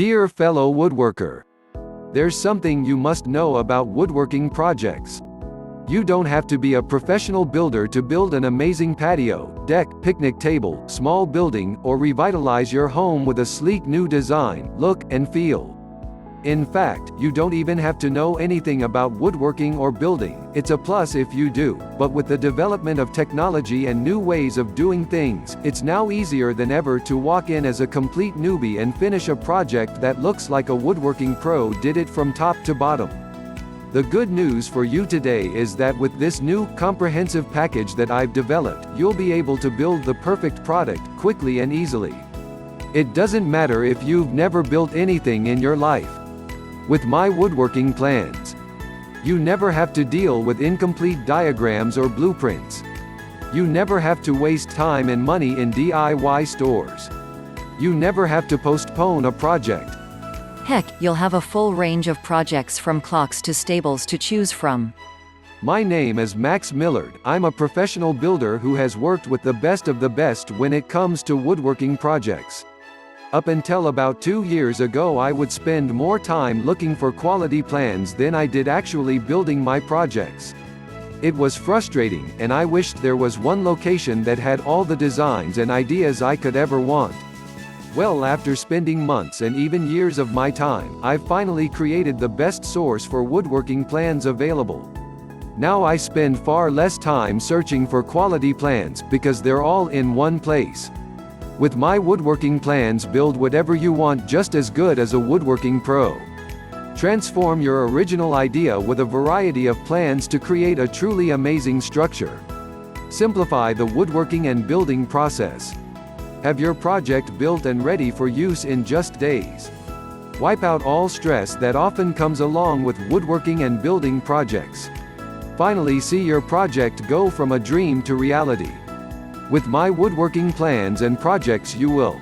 Dear fellow woodworker, there's something you must know about woodworking projects. You don't have to be a professional builder to build an amazing patio, deck, picnic table, small building, or revitalize your home with a sleek new design, look, and feel. In fact, you don't even have to know anything about woodworking or building. It's a plus if you do, but with the development of technology and new ways of doing things, it's now easier than ever to walk in as a complete newbie and finish a project that looks like a woodworking pro did it from top to bottom. The good news for you today is that with this new, comprehensive package that I've developed, you'll be able to build the perfect product, quickly and easily. It doesn't matter if you've never built anything in your life. With my woodworking plans, you never have to deal with incomplete diagrams or blueprints. You never have to waste time and money in DIY stores. You never have to postpone a project. Heck, you'll have a full range of projects from clocks to stables to choose from. My name is Max Millard. I'm a professional builder who has worked with the best of the best when it comes to woodworking projects. Up until about 2 years ago, I would spend more time looking for quality plans than I did actually building my projects. It was frustrating, and I wished there was one location that had all the designs and ideas I could ever want. Well, after spending months and even years of my time, I've finally created the best source for woodworking plans available. Now I spend far less time searching for quality plans, because they're all in one place. With my woodworking plans, build whatever you want just as good as a woodworking pro. Transform your original idea with a variety of plans to create a truly amazing structure. Simplify the woodworking and building process. Have your project built and ready for use in just days. Wipe out all stress that often comes along with woodworking and building projects. Finally, see your project go from a dream to reality. With my woodworking plans and projects, you will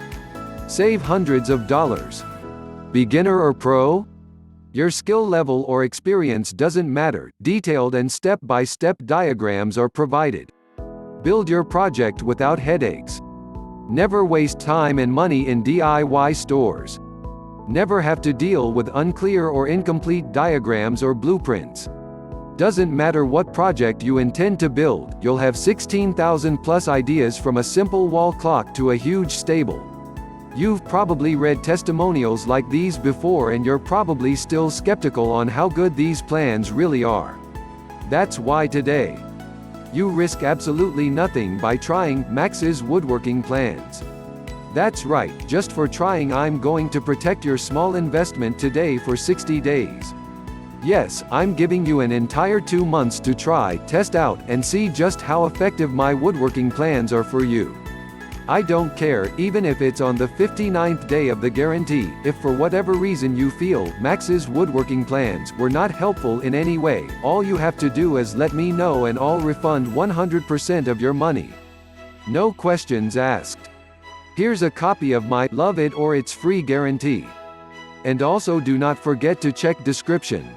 save hundreds of dollars. Beginner or pro? Your skill level or experience doesn't matter. Detailed and step-by-step diagrams are provided. Build your project without headaches. Never waste time and money in DIY stores. Never have to deal with unclear or incomplete diagrams or blueprints. Doesn't matter what project you intend to build, you'll have 16,000 plus ideas, from a simple wall clock to a huge stable. You've probably read testimonials like these before, and you're probably still skeptical on how good these plans really are. That's why today, you risk absolutely nothing by trying Max's woodworking plans. That's right, just for trying, I'm going to protect your small investment today for 60 days. Yes, I'm giving you an entire 2 months to try, test out, and see just how effective my woodworking plans are for you. I don't care, even if it's on the 59th day of the guarantee. If for whatever reason you feel Max's woodworking plans were not helpful in any way, all you have to do is let me know, and I'll refund 100% of your money. No questions asked. Here's a copy of my "Love It or It's Free" guarantee. And also, do not forget to check description.